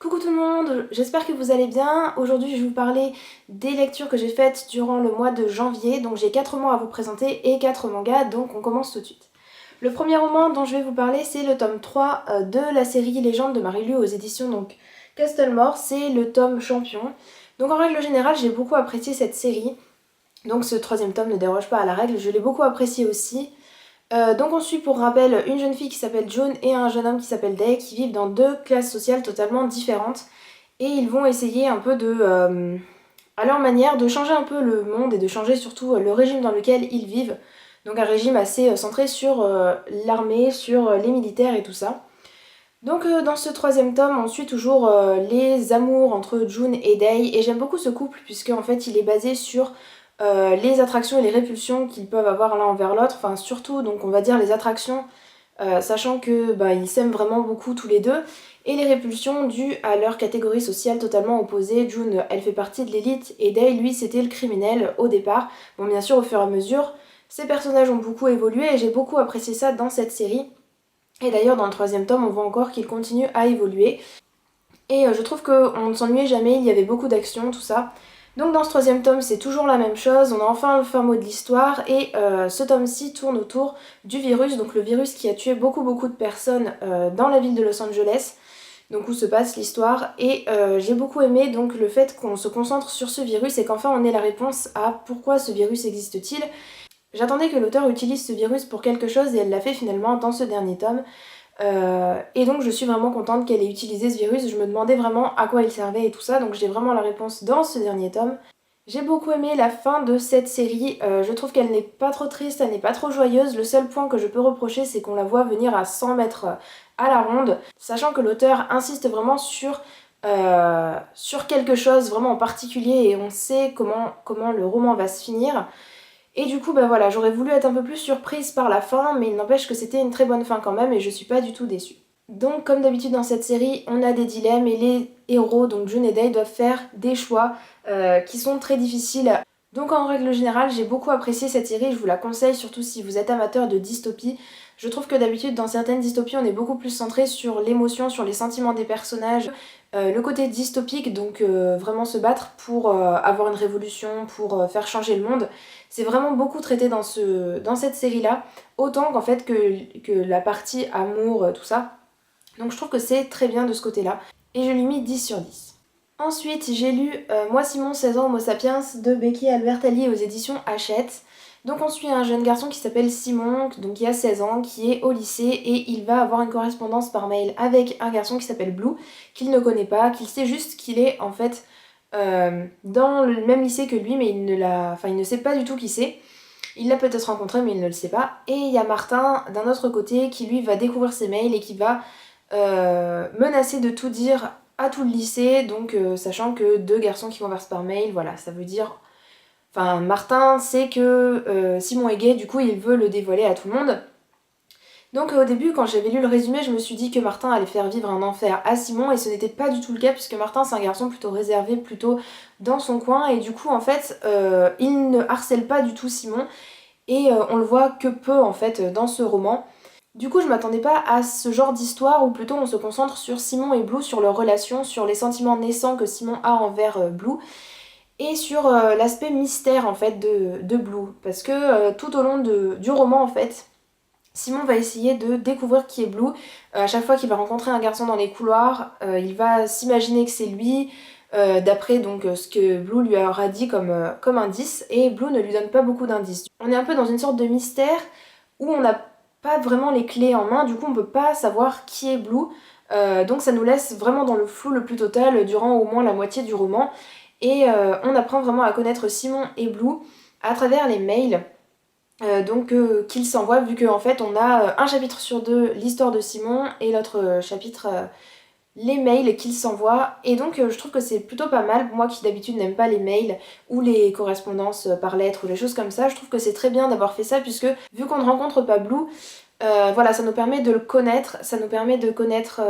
Coucou tout le monde, j'espère que vous allez bien. Aujourd'hui je vais vous parler des lectures que j'ai faites durant le mois de janvier. Donc j'ai 4 romans à vous présenter et 4 mangas, donc on commence tout de suite. Le premier roman dont je vais vous parler c'est le tome 3 de la série Légende de Marie-Lu aux éditions donc Castlemore, c'est le tome champion. Donc en règle générale j'ai beaucoup apprécié cette série, donc ce troisième tome ne déroge pas à la règle, je l'ai beaucoup apprécié aussi. Donc on suit pour rappel une jeune fille qui s'appelle June et un jeune homme qui s'appelle Day qui vivent dans deux classes sociales totalement différentes et ils vont essayer un peu à leur manière, de changer un peu le monde et de changer surtout le régime dans lequel ils vivent. Donc un régime assez centré sur l'armée, sur les militaires et tout ça. Donc dans ce troisième tome, on suit toujours les amours entre June et Day et j'aime beaucoup ce couple puisque en fait il est basé sur les attractions et les répulsions qu'ils peuvent avoir l'un envers l'autre, enfin surtout donc on va dire les attractions, sachant que ils s'aiment vraiment beaucoup tous les deux, et les répulsions dues à leur catégorie sociale totalement opposée. June elle fait partie de l'élite et Day lui c'était le criminel au départ. Bon bien sûr au fur et à mesure ces personnages ont beaucoup évolué et j'ai beaucoup apprécié ça dans cette série. Et d'ailleurs dans le troisième tome on voit encore qu'ils continuent à évoluer. Et je trouve qu'on ne s'ennuyait jamais, il y avait beaucoup d'action, tout ça. Donc dans ce troisième tome c'est toujours la même chose, on a enfin le fin mot de l'histoire et ce tome-ci tourne autour du virus, donc le virus qui a tué beaucoup de personnes dans la ville de Los Angeles, donc où se passe l'histoire, et j'ai beaucoup aimé donc le fait qu'on se concentre sur ce virus et qu'enfin on ait la réponse à pourquoi ce virus existe-t-il. J'attendais que l'auteur utilise ce virus pour quelque chose et elle l'a fait finalement dans ce dernier tome. Et donc je suis vraiment contente qu'elle ait utilisé ce virus, je me demandais vraiment à quoi il servait et tout ça, donc j'ai vraiment la réponse dans ce dernier tome. J'ai beaucoup aimé la fin de cette série, je trouve qu'elle n'est pas trop triste, elle n'est pas trop joyeuse, le seul point que je peux reprocher c'est qu'on la voit venir à 100 mètres à la ronde, sachant que l'auteur insiste vraiment sur quelque chose vraiment en particulier et on sait comment le roman va se finir. Et du coup, voilà, j'aurais voulu être un peu plus surprise par la fin, mais il n'empêche que c'était une très bonne fin quand même et je suis pas du tout déçue. Donc, comme d'habitude dans cette série, on a des dilemmes et les héros, donc June et Day, doivent faire des choix qui sont très difficiles. Donc, en règle générale, j'ai beaucoup apprécié cette série, je vous la conseille, surtout si vous êtes amateur de dystopie. Je trouve que d'habitude, dans certaines dystopies, on est beaucoup plus centré sur l'émotion, sur les sentiments des personnages, le côté dystopique, donc vraiment se battre pour avoir une révolution, pour faire changer le monde. C'est vraiment beaucoup traité dans cette série-là, autant qu'en fait que la partie amour, tout ça. Donc je trouve que c'est très bien de ce côté-là. Et je lui mis 10 sur 10. Ensuite, j'ai lu Moi Simon, 16 ans, Homo sapiens de Becky Albertalli aux éditions Hachette. Donc on suit un jeune garçon qui s'appelle Simon, donc qui a 16 ans, qui est au lycée et il va avoir une correspondance par mail avec un garçon qui s'appelle Blue, qu'il ne connaît pas, qu'il sait juste qu'il est en fait dans le même lycée que lui, mais il ne sait pas du tout qui c'est. Il l'a peut-être rencontré, mais il ne le sait pas. Et il y a Martin, d'un autre côté, qui lui va découvrir ses mails et qui va menacer de tout dire à tout le lycée, donc sachant que deux garçons qui conversent par mail, voilà, ça veut dire... Enfin, Martin sait que Simon est gay, du coup il veut le dévoiler à tout le monde. Donc au début, quand j'avais lu le résumé, je me suis dit que Martin allait faire vivre un enfer à Simon et ce n'était pas du tout le cas puisque Martin c'est un garçon plutôt réservé, plutôt dans son coin et du coup en fait il ne harcèle pas du tout Simon et on le voit que peu en fait dans ce roman. Du coup je m'attendais pas à ce genre d'histoire où plutôt on se concentre sur Simon et Blue, sur leur relation, sur les sentiments naissants que Simon a envers Blue et sur l'aspect mystère en fait de Blue parce que tout au long du roman en fait Simon va essayer de découvrir qui est Blue. À chaque fois qu'il va rencontrer un garçon dans les couloirs, il va s'imaginer que c'est lui, d'après donc ce que Blue lui aura dit comme indice, et Blue ne lui donne pas beaucoup d'indices. On est un peu dans une sorte de mystère où on n'a pas vraiment les clés en main, du coup on peut pas savoir qui est Blue, donc ça nous laisse vraiment dans le flou le plus total durant au moins la moitié du roman, et on apprend vraiment à connaître Simon et Blue à travers les mails. Qu'il s'envoie vu qu'en fait on a un chapitre sur deux l'histoire de Simon et l'autre chapitre les mails qu'il s'envoie et donc je trouve que c'est plutôt pas mal, moi qui d'habitude n'aime pas les mails ou les correspondances par lettres ou les choses comme ça, je trouve que c'est très bien d'avoir fait ça puisque vu qu'on ne rencontre pas Blue, voilà ça nous permet de le connaître, ça nous permet de connaître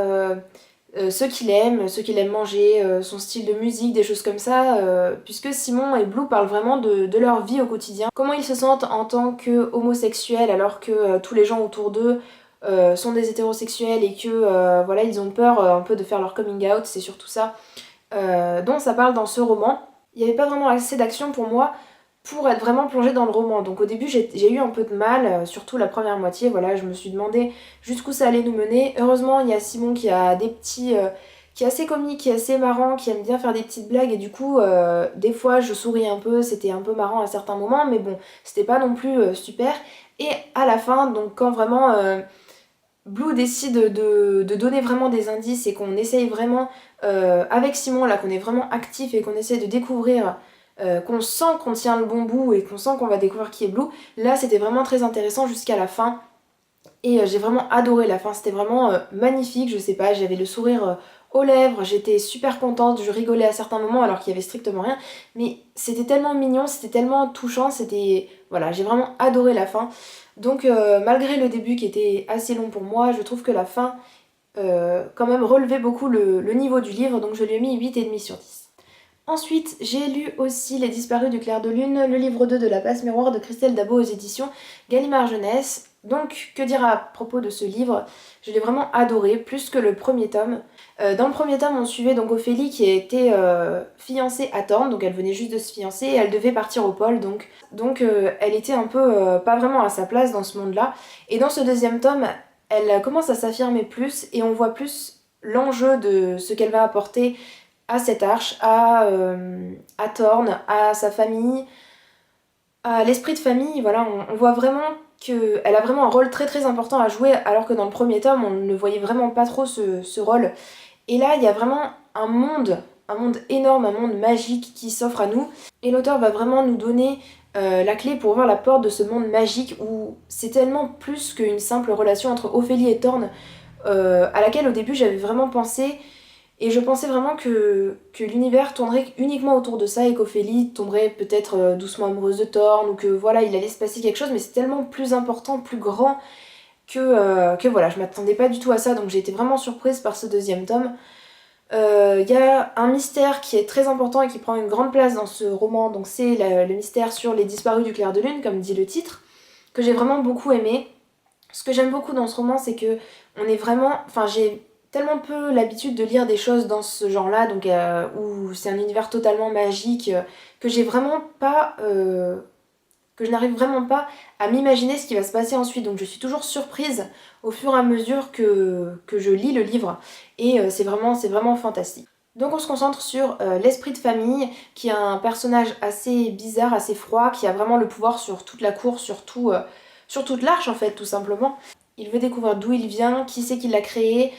ce qu'il aime manger, son style de musique, des choses comme ça, puisque Simon et Blue parlent vraiment de leur vie au quotidien, comment ils se sentent en tant que homosexuels alors que tous les gens autour d'eux sont des hétérosexuels et que voilà, ils ont peur un peu de faire leur coming out, c'est surtout ça dont ça parle dans ce roman. Il n'y avait pas vraiment assez d'action pour moi pour être vraiment plongée dans le roman. Donc au début j'ai eu un peu de mal, surtout la première moitié, voilà, je me suis demandé jusqu'où ça allait nous mener. Heureusement il y a Simon qui a des petits... qui est assez comique, qui est assez marrant, qui aime bien faire des petites blagues et du coup des fois je souris un peu, c'était un peu marrant à certains moments mais bon c'était pas non plus super. Et à la fin, donc quand vraiment Blue décide de donner vraiment des indices et qu'on essaye vraiment avec Simon là qu'on est vraiment actif et qu'on essaie de découvrir qu'on sent qu'on tient le bon bout et qu'on sent qu'on va découvrir qui est Blue, là c'était vraiment très intéressant jusqu'à la fin et j'ai vraiment adoré la fin, c'était vraiment magnifique, je sais pas, j'avais le sourire aux lèvres, j'étais super contente, je rigolais à certains moments alors qu'il y avait strictement rien, mais c'était tellement mignon, c'était tellement touchant, c'était... Voilà, j'ai vraiment adoré la fin. Donc malgré le début qui était assez long pour moi, je trouve que la fin quand même relevait beaucoup le niveau du livre, donc je lui ai mis 8,5 sur 10. Ensuite, j'ai lu aussi Les Disparus du clair de lune, le livre 2 de La Passe Miroir de Christelle Dabo aux éditions Gallimard Jeunesse. Donc, que dire à propos de ce livre? Je l'ai vraiment adoré, plus que le premier tome. Dans le premier tome, on suivait donc Ophélie qui était fiancée à Thorne, donc elle venait juste de se fiancer et elle devait partir au pôle, donc elle était un peu pas vraiment à sa place dans ce monde-là. Et dans ce deuxième tome, elle commence à s'affirmer plus et on voit plus l'enjeu de ce qu'elle va apporter à cette arche, à Thorne, à sa famille, à l'esprit de famille. Voilà, on voit vraiment qu'elle a vraiment un rôle très très important à jouer, alors que dans le premier tome, on ne voyait vraiment pas trop ce rôle. Et là, il y a vraiment un monde énorme, un monde magique qui s'offre à nous. Et l'auteur va vraiment nous donner la clé pour ouvrir la porte de ce monde magique où c'est tellement plus qu'une simple relation entre Ophélie et Thorne, à laquelle au début j'avais vraiment pensé. Et je pensais vraiment que l'univers tournerait uniquement autour de ça et qu'Ophélie tomberait peut-être doucement amoureuse de Thorne ou que voilà, il allait se passer quelque chose, mais c'est tellement plus important, plus grand que voilà, je m'attendais pas du tout à ça, donc j'ai été vraiment surprise par ce deuxième tome. Y a un mystère qui est très important et qui prend une grande place dans ce roman, donc c'est le mystère sur les disparus du clair de lune, comme dit le titre, que j'ai vraiment beaucoup aimé. Ce que j'aime beaucoup dans ce roman, c'est que on est vraiment... Enfin, j'ai tellement peu l'habitude de lire des choses dans ce genre-là, donc où c'est un univers totalement magique, que j'ai vraiment pas... que je n'arrive vraiment pas à m'imaginer ce qui va se passer ensuite. Donc je suis toujours surprise au fur et à mesure que je lis le livre. Et c'est vraiment fantastique. Donc on se concentre sur l'esprit de famille, qui est un personnage assez bizarre, assez froid, qui a vraiment le pouvoir sur toute la cour, sur toute l'arche en fait, tout simplement. Il veut découvrir d'où il vient, qui c'est qui l'a créé,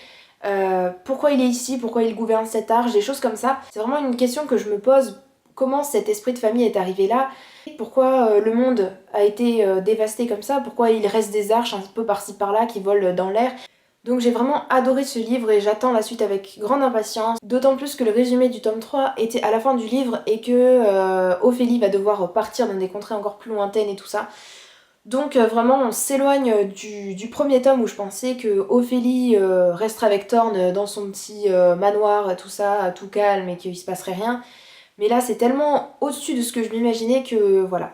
pourquoi il est ici, pourquoi il gouverne cette arche, des choses comme ça. C'est vraiment une question que je me pose, comment cet esprit de famille est arrivé là, pourquoi le monde a été dévasté comme ça, pourquoi il reste des arches un peu par-ci par-là qui volent dans l'air. Donc j'ai vraiment adoré ce livre et j'attends la suite avec grande impatience, d'autant plus que le résumé du tome 3 était à la fin du livre et que Ophélie va devoir partir dans des contrées encore plus lointaines et tout ça. Donc vraiment on s'éloigne du premier tome où je pensais que Ophélie resterait avec Thorne dans son petit manoir, tout ça, tout calme et qu'il se passerait rien. Mais là c'est tellement au-dessus de ce que je m'imaginais que voilà.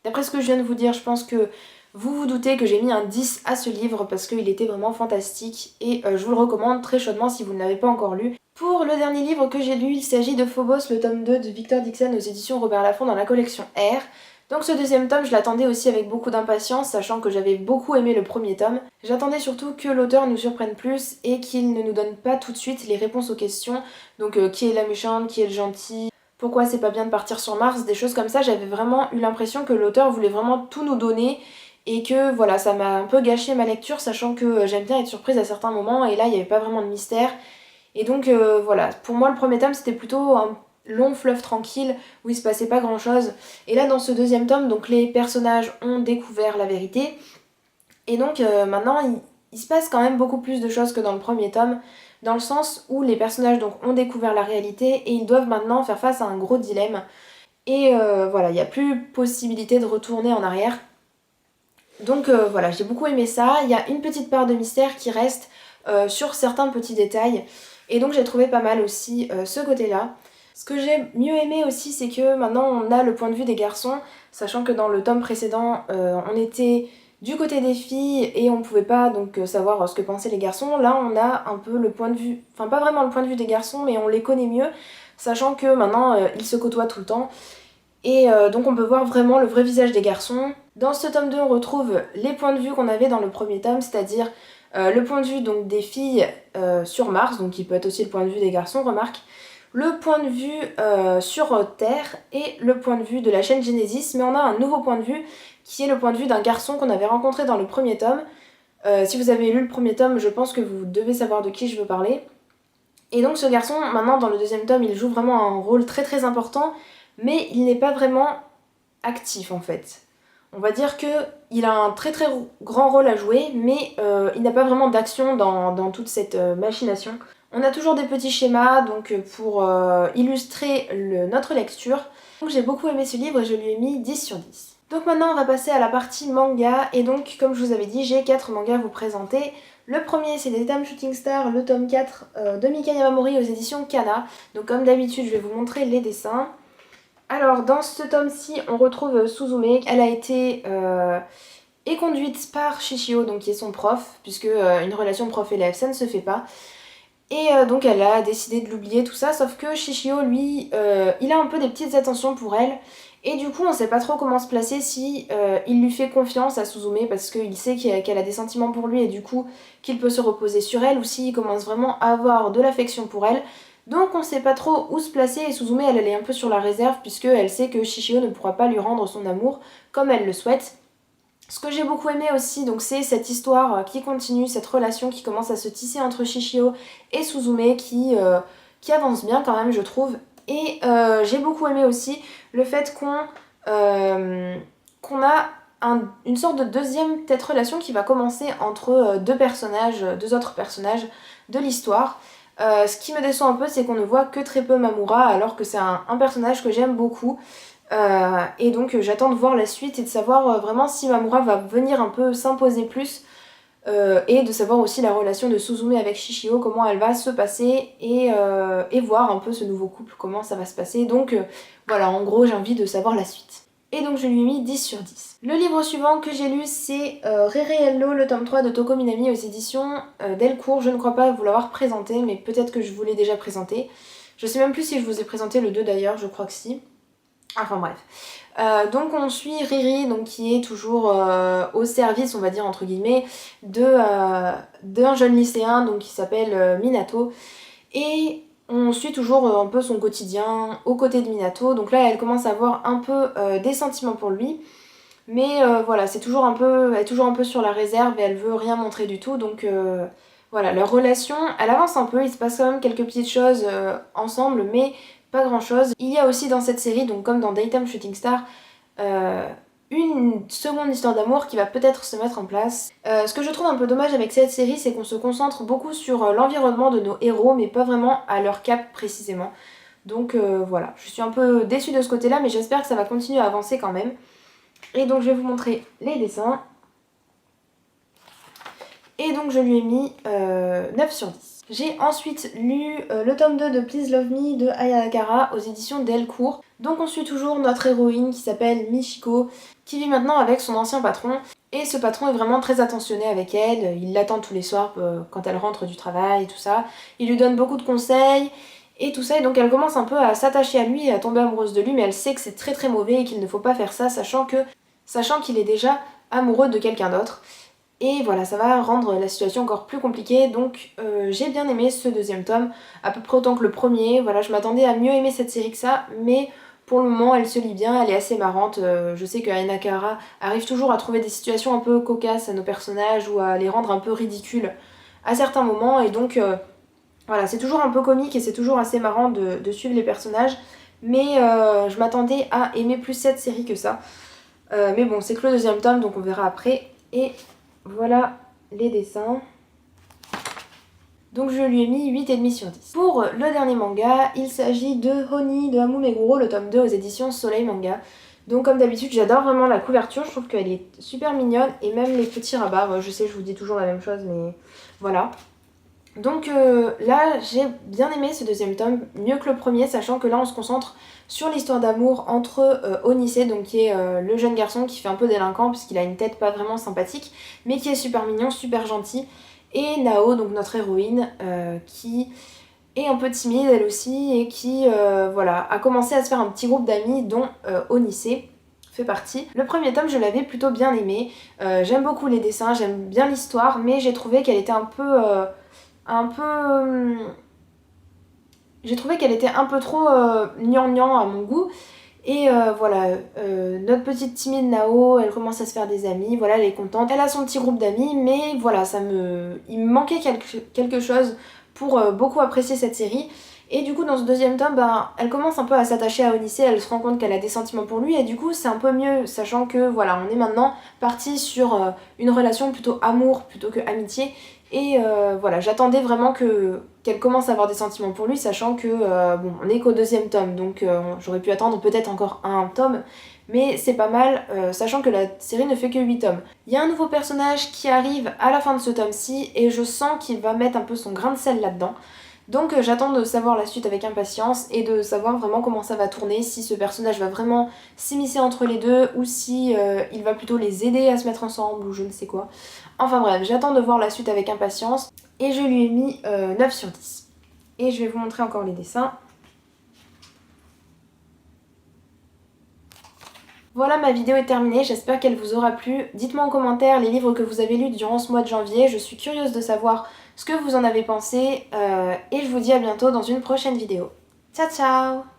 D'après ce que je viens de vous dire, je pense que vous vous doutez que j'ai mis un 10 à ce livre parce qu'il était vraiment fantastique et je vous le recommande très chaudement si vous ne l'avez pas encore lu. Pour le dernier livre que j'ai lu, il s'agit de Phobos, le tome 2 de Victor Dixon aux éditions Robert Laffont dans la collection R. Donc ce deuxième tome, je l'attendais aussi avec beaucoup d'impatience, sachant que j'avais beaucoup aimé le premier tome. J'attendais surtout que l'auteur nous surprenne plus et qu'il ne nous donne pas tout de suite les réponses aux questions. Donc qui est la méchante, qui est le gentil, pourquoi c'est pas bien de partir sur Mars, des choses comme ça. J'avais vraiment eu l'impression que l'auteur voulait vraiment tout nous donner et que voilà, ça m'a un peu gâché ma lecture, sachant que j'aime bien être surprise à certains moments et là il n'y avait pas vraiment de mystère. Et donc voilà, pour moi le premier tome c'était plutôt un long fleuve tranquille où il se passait pas grand chose. Et là dans ce deuxième tome, donc les personnages ont découvert la vérité. Et donc maintenant il se passe quand même beaucoup plus de choses que dans le premier tome, dans le sens où les personnages donc ont découvert la réalité et ils doivent maintenant faire face à un gros dilemme. Et voilà, il n'y a plus possibilité de retourner en arrière. Donc voilà, j'ai beaucoup aimé ça. Il y a une petite part de mystère qui reste sur certains petits détails. Et donc j'ai trouvé pas mal aussi ce côté-là. Ce que j'ai mieux aimé aussi, c'est que maintenant on a le point de vue des garçons, sachant que dans le tome précédent, on était du côté des filles et on pouvait pas donc savoir ce que pensaient les garçons. Là on a un peu le point de vue, enfin pas vraiment le point de vue des garçons mais on les connaît mieux, sachant que maintenant ils se côtoient tout le temps. Et donc on peut voir vraiment le vrai visage des garçons. Dans ce tome 2 on retrouve les points de vue qu'on avait dans le premier tome, c'est-à-dire le point de vue donc des filles sur Mars, donc qui peut être aussi le point de vue des garçons, remarque. Le point de vue sur Terre et le point de vue de la chaîne Genesis, mais on a un nouveau point de vue qui est le point de vue d'un garçon qu'on avait rencontré dans le premier tome. Si vous avez lu le premier tome, je pense que vous devez savoir de qui je veux parler. Et donc ce garçon, maintenant dans le deuxième tome, il joue vraiment un rôle très très important, mais il n'est pas vraiment actif en fait. On va dire qu'il a un très très grand rôle à jouer, mais il n'a pas vraiment d'action dans toute cette machination. On a toujours des petits schémas donc pour illustrer notre lecture. Donc j'ai beaucoup aimé ce livre et je lui ai mis 10 sur 10. Donc maintenant on va passer à la partie manga et donc comme je vous avais dit j'ai 4 mangas à vous présenter. Le premier c'est Daytime Shooting Star, le tome 4 de Mika Yamamori aux éditions Kana. Donc comme d'habitude je vais vous montrer les dessins. Alors dans ce tome-ci on retrouve Suzume, elle a été éconduite par Shishio donc qui est son prof puisque une relation prof-élève ça ne se fait pas. Et donc elle a décidé de l'oublier tout ça, sauf que Shishio lui il a un peu des petites attentions pour elle. Et du coup on sait pas trop comment se placer si il lui fait confiance à Suzume parce qu'il sait qu'elle a des sentiments pour lui et du coup qu'il peut se reposer sur elle, ou s'il commence vraiment à avoir de l'affection pour elle. Donc on sait pas trop où se placer et Suzume elle est un peu sur la réserve puisque elle sait que Shishio ne pourra pas lui rendre son amour comme elle le souhaite. Ce que j'ai beaucoup aimé aussi, donc c'est cette histoire qui continue, cette relation qui commence à se tisser entre Shishio et Suzume qui avance bien quand même je trouve. Et j'ai beaucoup aimé aussi le fait qu'on a une sorte de deuxième peut-être relation qui va commencer entre deux autres personnages de l'histoire. Ce qui me déçoit un peu c'est qu'on ne voit que très peu Mamura alors que c'est un personnage que j'aime beaucoup. Et donc j'attends de voir la suite et de savoir vraiment si Mamura va venir un peu s'imposer plus et de savoir aussi la relation de Suzume avec Shishio, comment elle va se passer et voir un peu ce nouveau couple, comment ça va se passer. Donc voilà, en gros j'ai envie de savoir la suite. Et donc je lui ai mis 10 sur 10. Le livre suivant que j'ai lu c'est Rere Hello, le tome 3 de Toko Minami aux éditions Delcourt. Je ne crois pas vous l'avoir présenté, mais peut-être que je vous l'ai déjà présenté. Je sais même plus si je vous ai présenté le 2 d'ailleurs, je crois que si. Enfin bref. Donc on suit Riri donc, qui est toujours au service, on va dire entre guillemets, d'un jeune lycéen donc, qui s'appelle Minato. Et on suit toujours un peu son quotidien aux côtés de Minato. Donc là elle commence à avoir un peu des sentiments pour lui. Mais voilà, elle est toujours un peu sur la réserve et elle veut rien montrer du tout. Donc voilà, leur relation, elle avance un peu, il se passe quand même quelques petites choses ensemble, mais pas grand chose. Il y a aussi dans cette série, donc comme dans Daytime Shooting Star, une seconde histoire d'amour qui va peut-être se mettre en place. Ce que je trouve un peu dommage avec cette série, c'est qu'on se concentre beaucoup sur l'environnement de nos héros, mais pas vraiment à leur cap précisément. Donc voilà, je suis un peu déçue de ce côté-là, mais j'espère que ça va continuer à avancer quand même. Et donc je vais vous montrer les dessins. Et donc je lui ai mis 9 sur 10. J'ai ensuite lu le tome 2 de Please Love Me de Aya Nakara aux éditions Delcourt. Donc on suit toujours notre héroïne qui s'appelle Michiko, qui vit maintenant avec son ancien patron. Et ce patron est vraiment très attentionné avec elle, il l'attend tous les soirs quand elle rentre du travail et tout ça. Il lui donne beaucoup de conseils et tout ça, et donc elle commence un peu à s'attacher à lui et à tomber amoureuse de lui, mais elle sait que c'est très très mauvais et qu'il ne faut pas faire ça, sachant qu'il est déjà amoureux de quelqu'un d'autre. Et voilà, ça va rendre la situation encore plus compliquée, donc j'ai bien aimé ce deuxième tome, à peu près autant que le premier. Voilà, je m'attendais à mieux aimer cette série que ça, mais pour le moment elle se lit bien, elle est assez marrante. Je sais que Aya Nakara arrive toujours à trouver des situations un peu cocasses à nos personnages ou à les rendre un peu ridicules à certains moments, et donc voilà, c'est toujours un peu comique et c'est toujours assez marrant de suivre les personnages, mais je m'attendais à aimer plus cette série que ça. Mais bon, c'est que le deuxième tome, donc on verra après. Et voilà les dessins. Donc je lui ai mis 8,5 sur 10. Pour le dernier manga, il s'agit de Honi de Hamu Meguro, le tome 2 aux éditions Soleil Manga. Donc comme d'habitude, j'adore vraiment la couverture, je trouve qu'elle est super mignonne, et même les petits rabats. Je sais, je vous dis toujours la même chose, mais voilà. Donc là j'ai bien aimé ce deuxième tome, mieux que le premier, sachant que là on se concentre sur l'histoire d'amour entre Onisei, donc qui est le jeune garçon qui fait un peu délinquant puisqu'il a une tête pas vraiment sympathique, mais qui est super mignon, super gentil, et Nao, donc notre héroïne, qui est un peu timide elle aussi et qui voilà, a commencé à se faire un petit groupe d'amis dont Onisei fait partie. Le premier tome je l'avais plutôt bien aimé, j'aime beaucoup les dessins, j'aime bien l'histoire, mais j'ai trouvé qu'elle était un peu... J'ai trouvé qu'elle était un peu trop gnangnan à mon goût. Et voilà, notre petite timide Nao, elle commence à se faire des amis, voilà, elle est contente. Elle a son petit groupe d'amis, mais voilà, il me manquait quelque chose pour beaucoup apprécier cette série. Et du coup, dans ce deuxième tome, ben, elle commence un peu à s'attacher à Onisei, elle se rend compte qu'elle a des sentiments pour lui, et du coup, c'est un peu mieux, sachant que voilà, on est maintenant parti sur une relation plutôt amour plutôt que amitié. Et voilà, j'attendais vraiment qu'elle commence à avoir des sentiments pour lui, sachant que bon, on est qu'au deuxième tome, donc j'aurais pu attendre peut-être encore un tome, mais c'est pas mal, sachant que la série ne fait que 8 tomes. Il y a un nouveau personnage qui arrive à la fin de ce tome-ci, et je sens qu'il va mettre un peu son grain de sel là-dedans. Donc j'attends de savoir la suite avec impatience et de savoir vraiment comment ça va tourner, si ce personnage va vraiment s'immiscer entre les deux ou si il va plutôt les aider à se mettre ensemble ou je ne sais quoi. Enfin bref, j'attends de voir la suite avec impatience et je lui ai mis 9 sur 10. Et je vais vous montrer encore les dessins. Voilà, ma vidéo est terminée, j'espère qu'elle vous aura plu. Dites-moi en commentaire les livres que vous avez lus durant ce mois de janvier, je suis curieuse de savoir ce que vous en avez pensé et je vous dis à bientôt dans une prochaine vidéo. Ciao ciao!